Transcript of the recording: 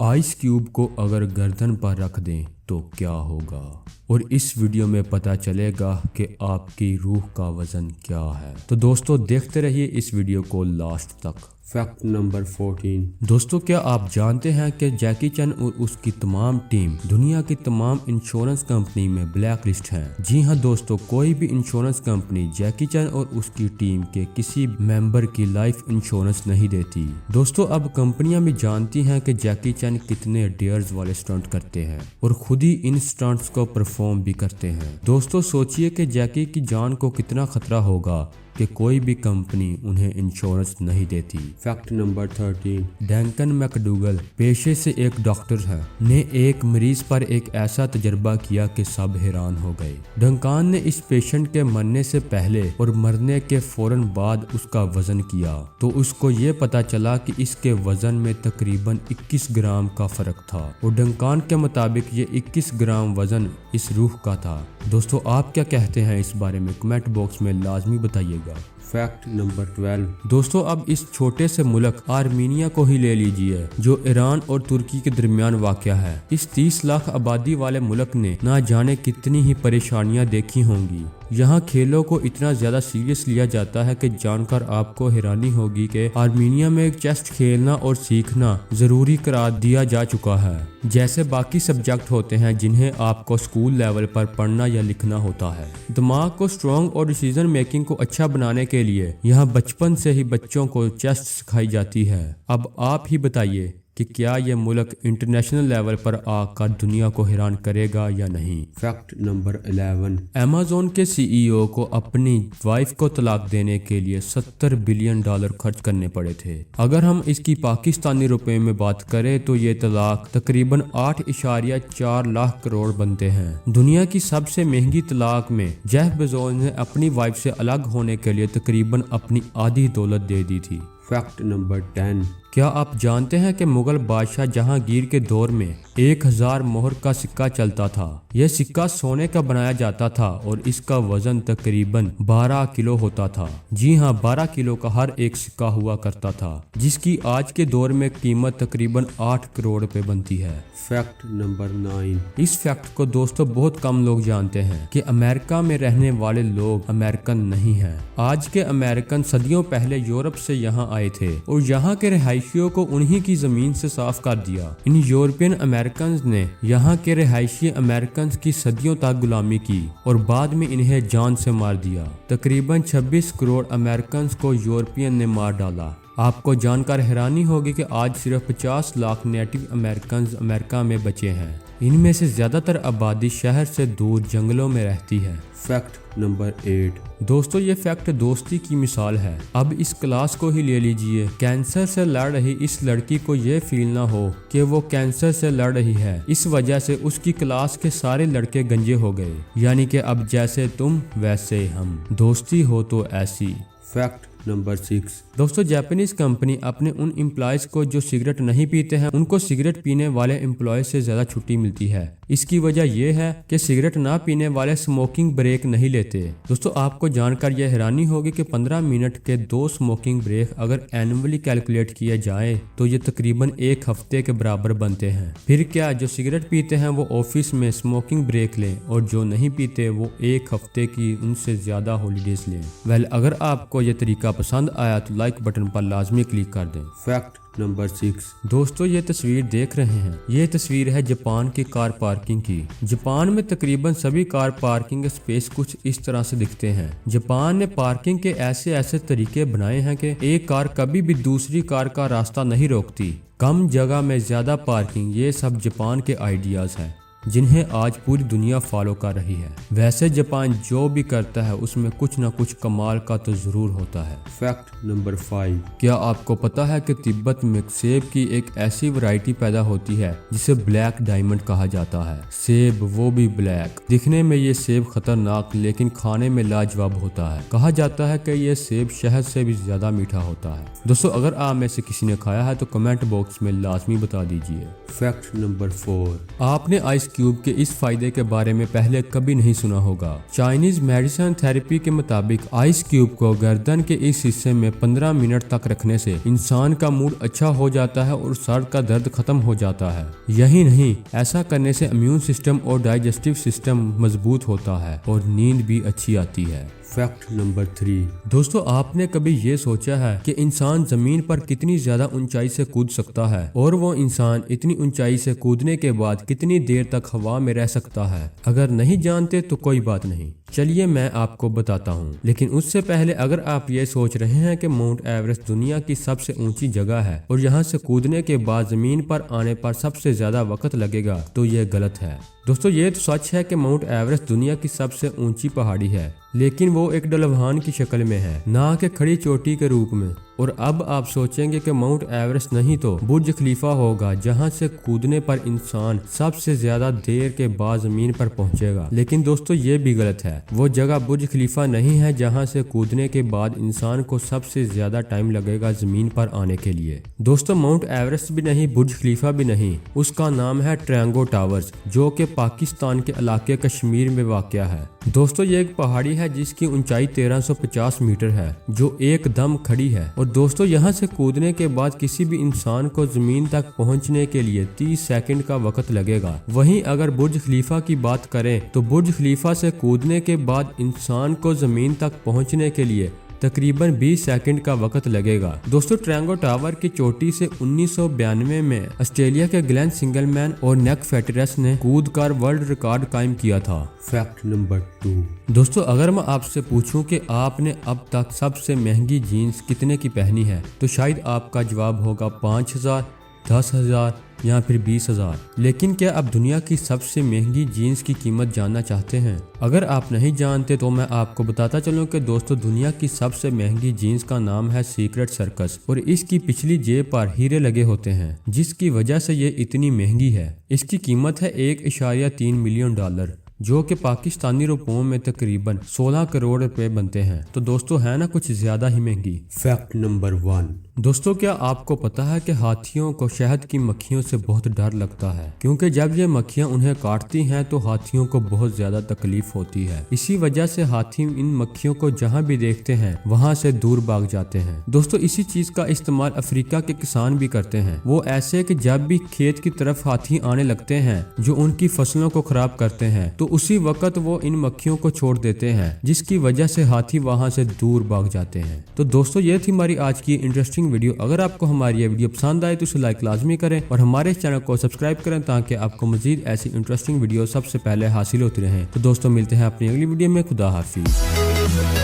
Ice cube को अगर गर्दन पर रख दें तो क्या होगा, और इस वीडियो में पता चलेगा कि आपकी रूह का वजन क्या है। तो दोस्तों देखते रहिए इस वीडियो को लास्ट तक। Fact number 14। दोस्तों क्या आप जानते हैं कि जैकी चैन और उसकी तमाम टीम दुनिया की तमाम इंश्योरेंस कंपनी में ब्लैक लिस्ट है। जी हाँ दोस्तों, कोई भी इंश्योरेंस कंपनी जैकी चैन और उसकी टीम के किसी मेंबर की लाइफ इंश्योरेंस नहीं देती। दोस्तों अब कंपनियां भी जानती हैं कि जैकी चैन कितने डेयर्स वाले स्टंट करते हैं और खुद ही इन स्टंट्स को परफॉर्म भी करते हैं। दोस्तों सोचिए कि जैकी की जान को कितना खतरा होगा कि कोई भी कंपनी उन्हें इंश्योरेंस नहीं देती। Fact number 13। डंकन मैकडूगल पेशे से एक डॉक्टर है, ने एक मरीज पर एक ऐसा तजर्बा किया कि सब हैरान हो गए। डंकन ने इस पेशेंट के मरने से पहले और मरने के फौरन बाद उसका वजन किया तो उसको ये पता चला कि इसके वजन में तकरीबन 21 ग्राम का फर्क था और डंकन के मुताबिक ये 21 ग्राम वजन इस रूह का था। दोस्तों आप क्या कहते हैं इस बारे में कमेंट बॉक्स में लाजमी बताइएगा। Fact number 12। दोस्तों अब इस छोटे से मुल्क आर्मीनिया को ही ले लीजिए जो ईरान और तुर्की के दरमियान वाक़या है। इस 30 लाख आबादी वाले मुल्क ने ना जाने कितनी ही परेशानियां देखी होंगी। यहाँ खेलों को इतना ज्यादा सीरियस लिया जाता है कि जानकर आपको हैरानी होगी कि आर्मीनिया में चेस्ट खेलना और सीखना जरूरी करार दिया जा चुका है, जैसे बाकी सब्जेक्ट होते हैं जिन्हें आपको स्कूल लेवल पर पढ़ना या लिखना होता है। दिमाग को स्ट्रॉन्ग और डिसीजन मेकिंग को अच्छा बनाने के लिए यहाँ बचपन से ही बच्चों को चेस्ट सिखाई जाती है। अब आप ही बताइए कि क्या यह मुल्क इंटरनेशनल लेवल पर आकर दुनिया को हैरान करेगा या नहीं। Fact number 11। अमेज़न के सीईओ को अपनी वाइफ को तलाक देने के लिए $70 बिलियन खर्च करने पड़े थे। अगर हम इसकी पाकिस्तानी रुपए में बात करें तो ये तलाक तकरीबन 8.4 लाख करोड़ बनते हैं। दुनिया की सबसे महंगी तलाक में जेफ बेजोस ने अपनी वाइफ से अलग होने के लिए तकरीबन अपनी आधी दौलत दे दी थी। Fact number 10। क्या आप जानते हैं कि मुगल बादशाह जहांगीर के दौर में 1000 मोहर का सिक्का चलता था। यह सिक्का सोने का बनाया जाता था और इसका वजन तकरीबन 12 किलो होता था। जी हाँ, 12 किलो का हर एक सिक्का हुआ करता था, जिसकी आज के दौर में कीमत तकरीबन 8 करोड़ रुपए बनती है। Fact number 9। इस फैक्ट को दोस्तों बहुत कम लोग जानते हैं कि अमेरिका में रहने वाले लोग अमेरिकन नहीं हैं। आज के अमेरिकन सदियों पहले यूरोप से यहाँ आए थे और यहाँ के रहायशियों को उन्हीं की जमीन से साफ कर दिया। इन यूरोपियन अमेरिकन ने यहाँ के रहायशी अमेरिकन की सदियों तक गुलामी की और बाद में इन्हें जान से मार दिया। तकरीबन 26 करोड़ अमेरिकन को यूरोपियन ने मार डाला। आपको जानकर हैरानी होगी कि आज सिर्फ 50 लाख नेटिव अमेरिकन अमेरिका में बचे हैं। इनमें से ज्यादातर आबादी शहर से दूर जंगलों में रहती है। Fact number 8। दोस्तों ये फैक्ट दोस्ती की मिसाल है। अब इस क्लास को ही ले लीजिए। कैंसर से लड़ रही इस लड़की को ये फील ना हो कि वो कैंसर से लड़ रही है, इस वजह से उसकी क्लास के सारे लड़के गंजे हो गए। यानी कि अब जैसे तुम वैसे हम, दोस्ती हो तो ऐसी। Fact number 6। दोस्तों जापानीज कंपनी अपने उन एम्प्लॉयज को जो सिगरेट नहीं पीते हैं उनको सिगरेट पीने वाले एम्प्लॉय से ज्यादा छुट्टी मिलती है। इसकी वजह यह है कि सिगरेट ना पीने वाले स्मोकिंग ब्रेक नहीं लेते। दोस्तों आपको जानकर यह हैरानी होगी कि 15 मिनट के 2 स्मोकिंग ब्रेक अगर एनुअली कैलकुलेट किए जाए तो ये तकरीबन 1 हफ्ते के बराबर बनते हैं। फिर क्या जो सिगरेट पीते हैं वो ऑफिस में स्मोकिंग ब्रेक लें और जो नहीं पीते वो 1 हफ्ते की उनसे ज्यादा हॉलीडेज लें। वेल अगर आपको ये तरीका पसंद आया तो लाइक बटन पर लाजमी क्लिक कर दें। Fact number 6। दोस्तों ये तस्वीर देख रहे हैं, ये तस्वीर है जापान की कार पार्किंग की। जापान में तकरीबन सभी कार पार्किंग स्पेस कुछ इस तरह से दिखते हैं। जापान ने पार्किंग के ऐसे ऐसे तरीके बनाए हैं कि एक कार कभी भी दूसरी कार का रास्ता नहीं रोकती। कम जगह में ज्यादा पार्किंग, ये सब जापान के आइडियाज हैं जिन्हें आज पूरी दुनिया फॉलो कर रही है। वैसे जापान जो भी करता है उसमें कुछ न कुछ कमाल का तो जरूर होता है। Fact number 5। क्या आपको पता है कि तिब्बत में सेब की एक ऐसी वैरायटी पैदा होती है जिसे ब्लैक डायमंड कहा जाता है। सेब वो भी ब्लैक। दिखने में ये सेब खतरनाक लेकिन खाने में लाजवाब होता है। कहा जाता है कि ये सेब शहद से भी ज्यादा मीठा होता है। दोस्तों अगर आप में से किसी ने खाया है तो कमेंट बॉक्स में लाजमी बता दीजिए। Fact number 4। आपने आइस क्यूब के इस फायदे के बारे में पहले कभी नहीं सुना होगा। चाइनीज मेडिसिन थेरेपी के मुताबिक आइस क्यूब को गर्दन के इस हिस्से में 15 मिनट तक रखने से इंसान का मूड अच्छा हो जाता है और सर का दर्द खत्म हो जाता है। यही नहीं, ऐसा करने से इम्यून सिस्टम और डाइजेस्टिव सिस्टम मजबूत होता है और नींद भी अच्छी आती है। Fact number 3। दोस्तों, आपने कभी ये सोचा है कि इंसान जमीन पर कितनी ज्यादा ऊंचाई से कूद सकता है और वो इंसान इतनी ऊंचाई से कूदने के बाद कितनी देर तक हवा में रह सकता है? अगर नहीं जानते तो कोई बात नहीं, चलिए मैं आपको बताता हूँ। लेकिन उससे पहले अगर आप ये सोच रहे हैं कि माउंट एवरेस्ट दुनिया की सबसे ऊंची जगह है और यहाँ से कूदने के बाद जमीन पर आने पर सबसे ज्यादा वक्त लगेगा, तो ये गलत है। दोस्तों, ये तो सच है कि माउंट एवरेस्ट दुनिया की सबसे ऊंची पहाड़ी है, लेकिन वो एक ढलान की शक्ल में है, ना कि खड़ी चोटी के रूप में। और अब आप सोचेंगे कि माउंट एवरेस्ट नहीं तो बुर्ज खलीफा होगा, जहां से कूदने पर इंसान सबसे ज्यादा देर के बाद जमीन पर पहुंचेगा। लेकिन दोस्तों, ये भी गलत है। वो जगह बुर्ज खलीफा नहीं है जहां से कूदने के बाद इंसान को सबसे ज्यादा टाइम लगेगा जमीन पर आने के लिए। दोस्तों, माउंट एवरेस्ट भी नहीं, बुर्ज खलीफा भी नहीं, उसका नाम है ट्रायंगो टावर्स, जो कि पाकिस्तान के इलाके कश्मीर में वाक़या है। दोस्तों, ये एक पहाड़ी है जिसकी ऊंचाई 1350 मीटर है, जो एकदम खड़ी है। और दोस्तों, यहाँ से कूदने के बाद किसी भी इंसान को जमीन तक पहुँचने के लिए 30 सेकंड का वक्त लगेगा। वहीं अगर बुर्ज खलीफा की बात करें तो बुर्ज खलीफा से कूदने के बाद इंसान को जमीन तक पहुँचने के लिए तकरीबन 20 सेकंड का वक्त लगेगा। दोस्तों, ट्रायंगो टावर की चोटी से 1992 में ऑस्ट्रेलिया के ग्लेन सिंगलमैन और नेक फेटरेस ने कूदकर वर्ल्ड रिकॉर्ड कायम किया था। Fact number 2। दोस्तों, अगर मैं आपसे पूछूं कि आपने अब तक सबसे महंगी जीन्स कितने की पहनी है, तो शायद आपका जवाब होगा 5000, 10,000 या फिर 20,000। लेकिन क्या आप दुनिया की सबसे महंगी जीन्स की कीमत जानना चाहते हैं? अगर आप नहीं जानते तो मैं आपको बताता चलूं कि दोस्तों, दुनिया की सबसे महंगी जीन्स का नाम है सीक्रेट सर्कस और इसकी पिछली जेब पर हीरे लगे होते हैं, जिसकी वजह से ये इतनी महंगी है। इसकी कीमत है $1.3 मिलियन, जो कि पाकिस्तानी रुपयों में तकरीबन 16 करोड़ रुपए बनते हैं। तो दोस्तों, है ना कुछ ज्यादा ही महंगी। Fact number 1। दोस्तों, क्या आपको पता है कि हाथियों को शहद की मक्खियों से बहुत डर लगता है, क्योंकि जब ये मक्खियां उन्हें काटती हैं तो हाथियों को बहुत ज्यादा तकलीफ होती है। इसी वजह से हाथी इन मक्खियों को जहां भी देखते हैं वहां से दूर भाग जाते हैं। दोस्तों, इसी चीज का इस्तेमाल अफ्रीका के किसान भी करते हैं। वो ऐसे कि जब भी खेत की तरफ हाथी आने लगते हैं जो उनकी फसलों को खराब करते हैं, तो उसी वक्त वो इन मक्खियों को छोड़ देते हैं, जिसकी वजह से हाथी वहां से दूर भाग जाते हैं। तो दोस्तों, ये थी हमारी आज की इंटरेस्टिंग वीडियो। अगर आपको हमारी ये वीडियो पसंद आए तो इसे लाइक लाजमी करें और हमारे चैनल को सब्सक्राइब करें, ताकि आपको मजीद ऐसी इंटरेस्टिंग वीडियो सबसे पहले हासिल होती रहें। तो दोस्तों, मिलते हैं अपनी अगली वीडियो में। खुदा हाफिज।